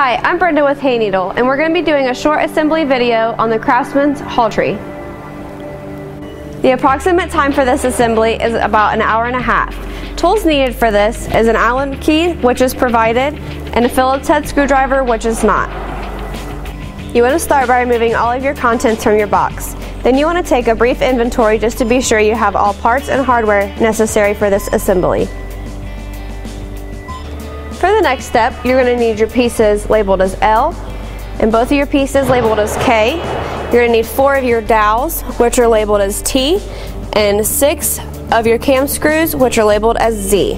Hi, I'm Brenda with Hayneedle, and we're going to be doing a short assembly video on the Craftsman's haul tree. The approximate time for this assembly is about an hour and a half. Tools needed for this is an Allen key, which is provided, and a Phillips head screwdriver, which is not. You want to start by removing all of your contents from your box. Then you want to take a brief inventory just to be sure you have all parts and hardware necessary for this assembly. For the next step, you're going to need your pieces labeled as L and both of your pieces labeled as K. You're going to need 4 of your dowels, which are labeled as T, and 6 of your cam screws, which are labeled as Z.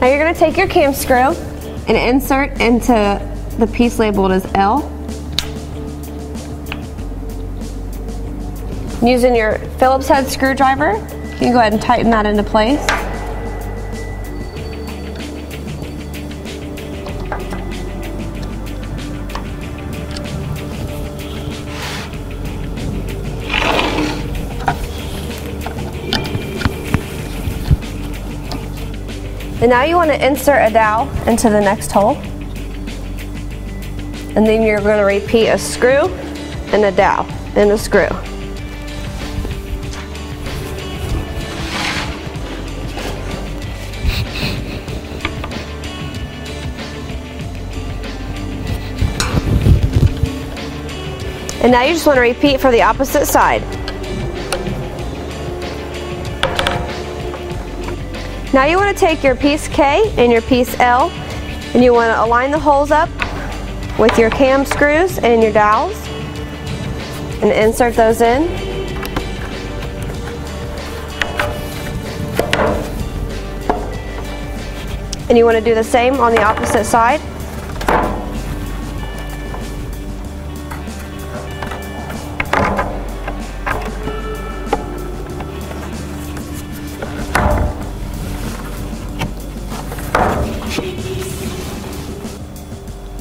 Now you're going to take your cam screw and insert into the piece labeled as L. Using your Phillips head screwdriver, you can go ahead and tighten that into place. And now you want to insert a dowel into the next hole. And then you're going to repeat a screw and a dowel and a screw. And now you just want to repeat for the opposite side. Now you want to take your piece K and your piece L, and you want to align the holes up with your cam screws and your dowels and insert those in. And you want to do the same on the opposite side.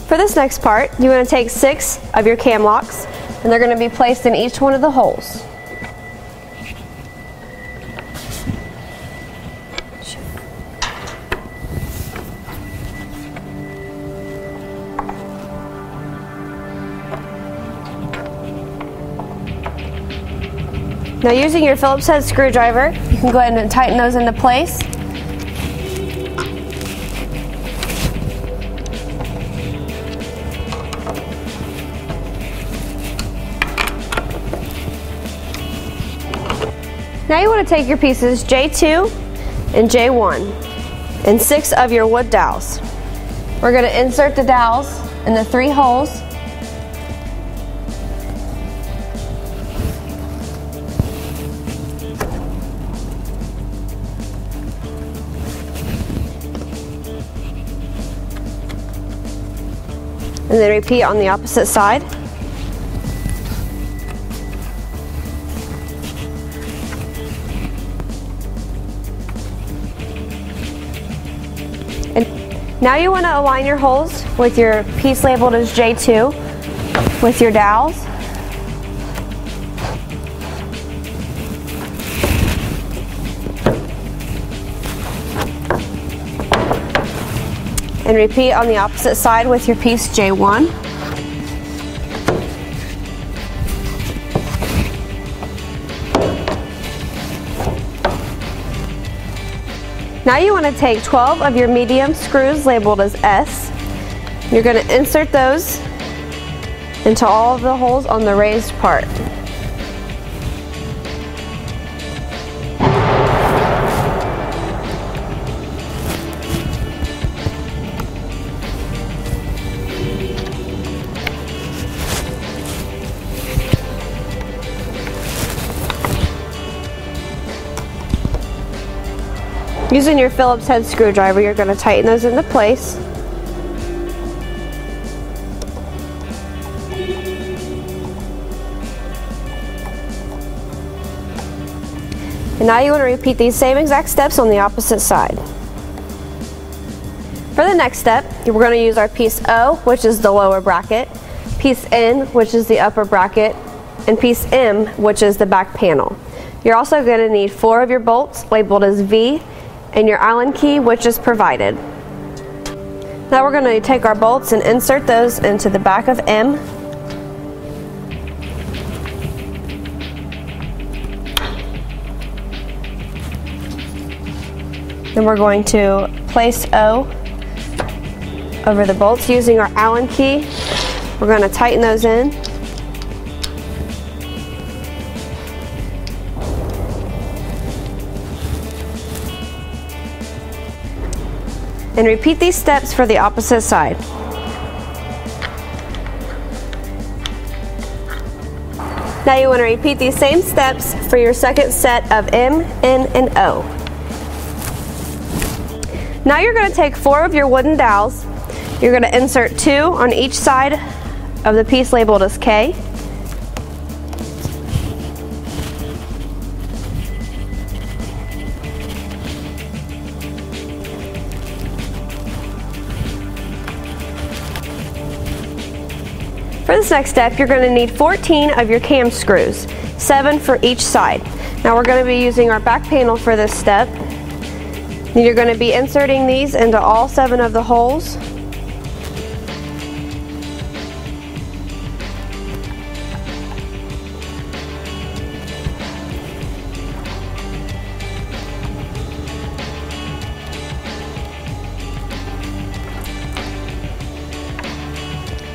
For this next part, you want to take 6 of your cam locks, and they're going to be placed in each one of the holes. Now using your Phillips head screwdriver, you can go ahead and tighten those into place. Now you want to take your pieces J2 and J1 and 6 of your wood dowels. We're going to insert the dowels in the 3 holes. And then repeat on the opposite side. Now you want to align your holes with your piece labeled as J2 with your dowels. And repeat on the opposite side with your piece J1. Now you want to take 12 of your medium screws labeled as S. You're going to insert those into all of the holes on the raised part. Using your Phillips head screwdriver, you're going to tighten those into place. And now you want to repeat these same exact steps on the opposite side. For the next step, we're going to use our piece O, which is the lower bracket, piece N, which is the upper bracket, and piece M, which is the back panel. You're also going to need 4 of your bolts labeled as V and your Allen key, which is provided. Now we're going to take our bolts and insert those into the back of M. Then we're going to place O over the bolts using our Allen key. We're going to tighten those in. And repeat these steps for the opposite side. Now you want to repeat these same steps for your second set of M, N, and O. Now you're going to take 4 of your wooden dowels. You're going to insert 2 on each side of the piece labeled as K. For this next step, you're going to need 14 of your cam screws, 7 for each side. Now we're going to be using our back panel for this step. Then you're going to be inserting these into all 7 of the holes.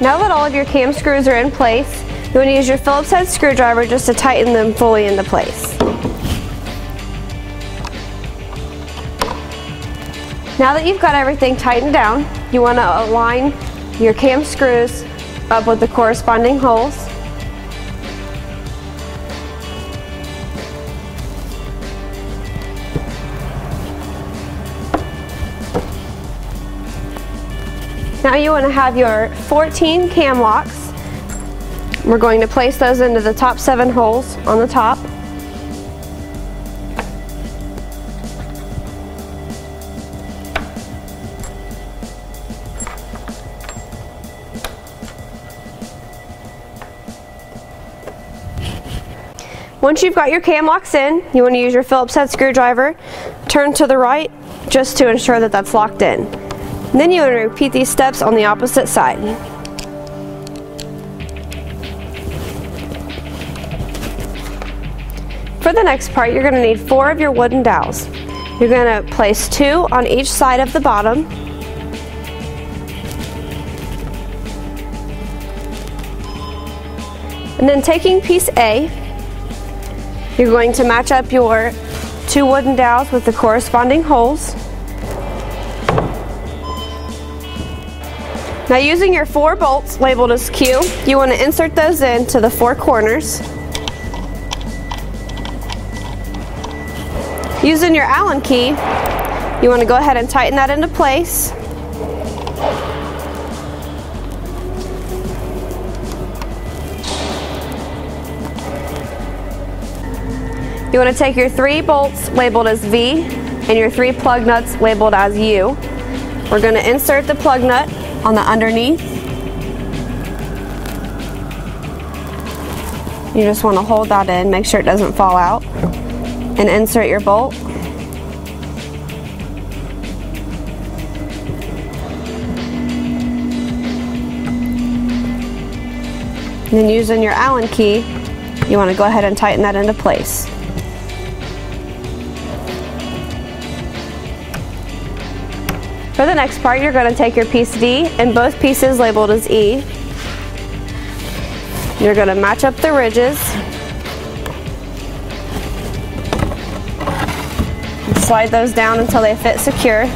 Now that all of your cam screws are in place, you want to use your Phillips head screwdriver just to tighten them fully into place. Now that you've got everything tightened down, you want to align your cam screws up with the corresponding holes. Now you want to have your 14 cam locks. We're going to place those into the top 7 holes on the top. Once you've got your cam locks in, you want to use your Phillips head screwdriver, turn to the right just to ensure that that's locked in. And then you want to repeat these steps on the opposite side. For the next part, you're going to need 4 of your wooden dowels. You're going to place 2 on each side of the bottom. And then taking piece A, you're going to match up your 2 wooden dowels with the corresponding holes. Now using your 4 bolts labeled as Q, you want to insert those into the 4 corners. Using your Allen key, you want to go ahead and tighten that into place. You want to take your 3 bolts labeled as V and your 3 plug nuts labeled as U. We're going to insert the plug nut on the underneath. You just want to hold that in, make sure it doesn't fall out, and insert your bolt. And then using your Allen key, you want to go ahead and tighten that into place. For the next part, you're going to take your piece D and both pieces labeled as E. You're going to match up the ridges. And slide those down until they fit secure.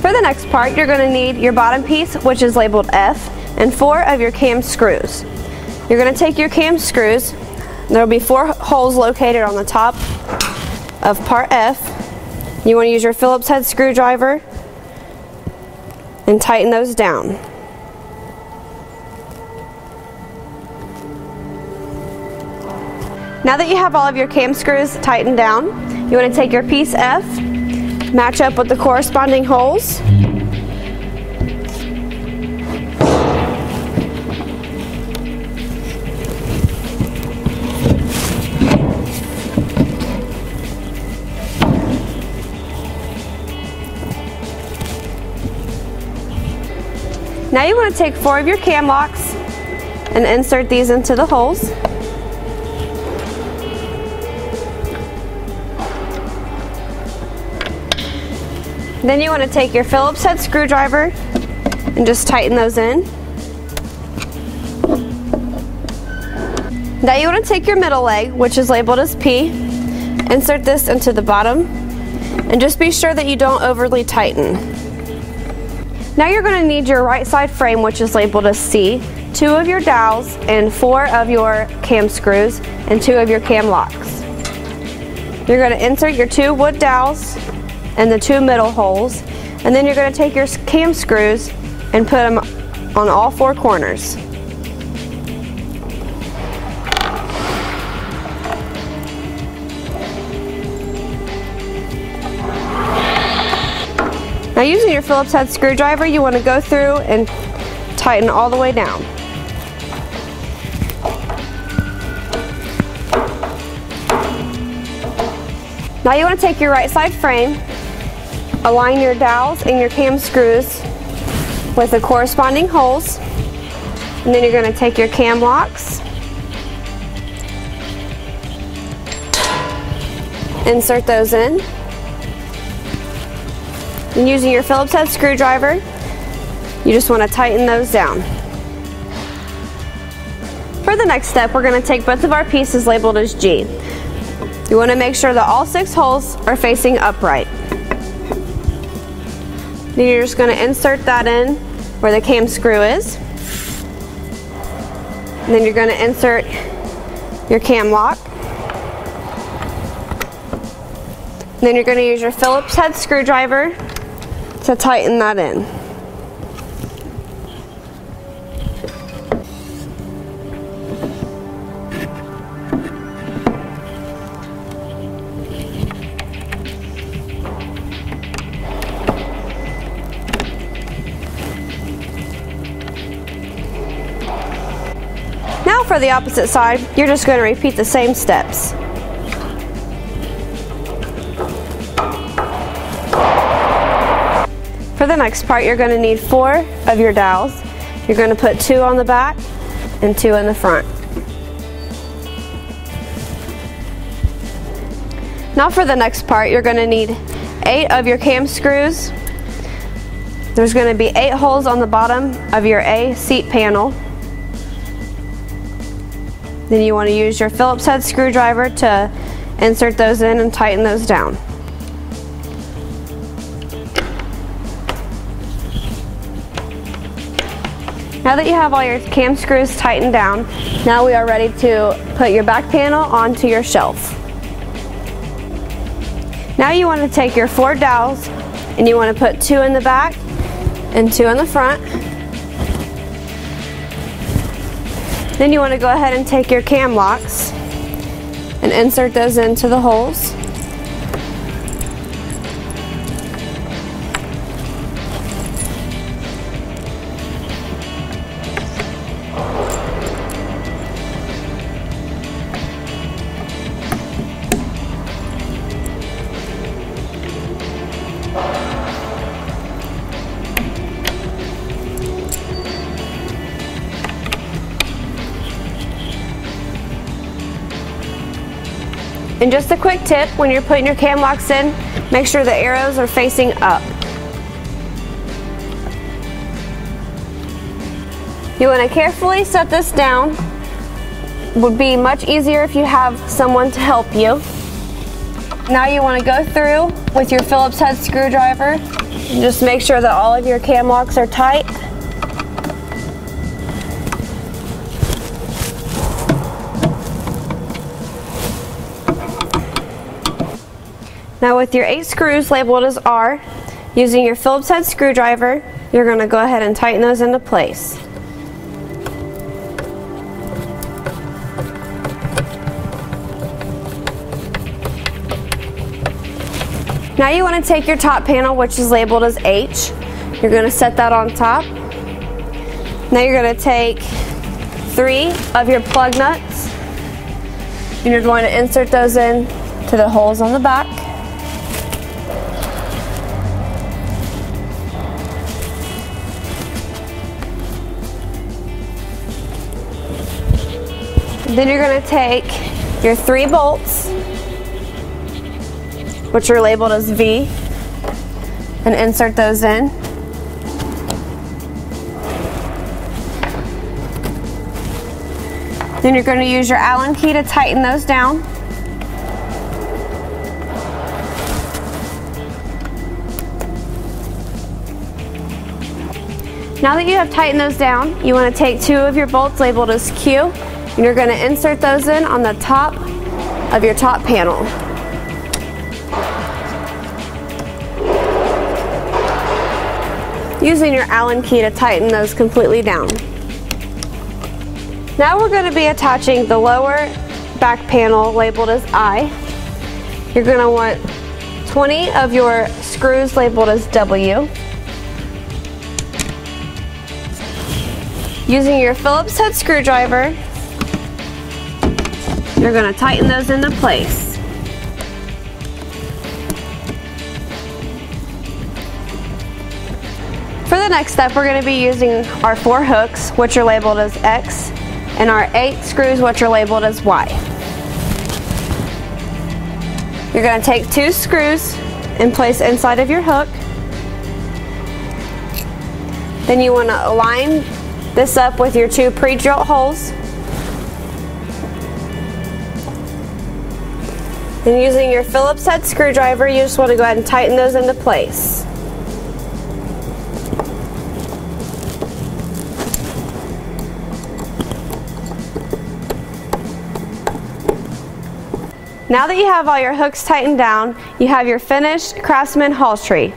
For the next part, you're going to need your bottom piece, which is labeled F, and 4 of your cam screws. You're going to take your cam screws. There will be 4 holes located on the top of part F. You want to use your Phillips head screwdriver and tighten those down. Now that you have all of your cam screws tightened down, you want to take your piece F, match up with the corresponding holes. Now you want to take 4 of your cam locks and insert these into the holes. Then you want to take your Phillips head screwdriver and just tighten those in. Now you want to take your middle leg, which is labeled as P, insert this into the bottom, and just be sure that you don't overly tighten. Now you're going to need your right side frame, which is labeled as C, 2 of your dowels, and 4 of your cam screws, and 2 of your cam locks. You're going to insert your 2 wood dowels and the 2 middle holes, and then you're going to take your cam screws and put them on all 4 corners. Now using your Phillips head screwdriver, you want to go through and tighten all the way down. Now you want to take your right side frame, align your dowels and your cam screws with the corresponding holes, and then you're going to take your cam locks, insert those in. And using your Phillips head screwdriver, you just want to tighten those down. For the next step, we're going to take both of our pieces labeled as G. You want to make sure that all 6 holes are facing upright. Then you're just going to insert that in where the cam screw is. And then you're going to insert your cam lock. And then you're going to use your Phillips head screwdriver to tighten that in. Now for the opposite side, you're just going to repeat the same steps. For the next part, you're going to need 4 of your dowels. You're going to put 2 on the back and 2 in the front. Now for the next part, you're going to need 8 of your cam screws. There's going to be 8 holes on the bottom of your A seat panel. Then you want to use your Phillips head screwdriver to insert those in and tighten those down. Now that you have all your cam screws tightened down, now we are ready to put your back panel onto your shelf. Now you want to take your 4 dowels and you want to put 2 in the back and 2 in the front. Then you want to go ahead and take your cam locks and insert those into the holes. And just a quick tip, when you're putting your cam locks in, make sure the arrows are facing up. You want to carefully set this down. It would be much easier if you have someone to help you. Now you want to go through with your Phillips head screwdriver and just make sure that all of your cam locks are tight. Now with your 8 screws labeled as R, using your Phillips head screwdriver, you're going to go ahead and tighten those into place. Now you want to take your top panel, which is labeled as H. You're going to set that on top. Now you're going to take 3 of your plug nuts and you're going to insert those in to the holes on the back. Then you're going to take your 3 bolts, which are labeled as V, and insert those in. Then you're going to use your Allen key to tighten those down. Now that you have tightened those down, you want to take 2 of your bolts labeled as Q, and you're going to insert those in on the top of your top panel. Using your Allen key to tighten those completely down. Now we're going to be attaching the lower back panel labeled as I. You're going to want 20 of your screws labeled as W. Using your Phillips head screwdriver, you're going to tighten those into place. For the next step, we're going to be using our 4 hooks, which are labeled as X, and our 8 screws, which are labeled as Y. You're going to take 2 screws and place inside of your hook. Then you want to align this up with your 2 pre-drilled holes. And using your Phillips head screwdriver, you just want to go ahead and tighten those into place. Now that you have all your hooks tightened down, you have your finished Craftsman haul tree.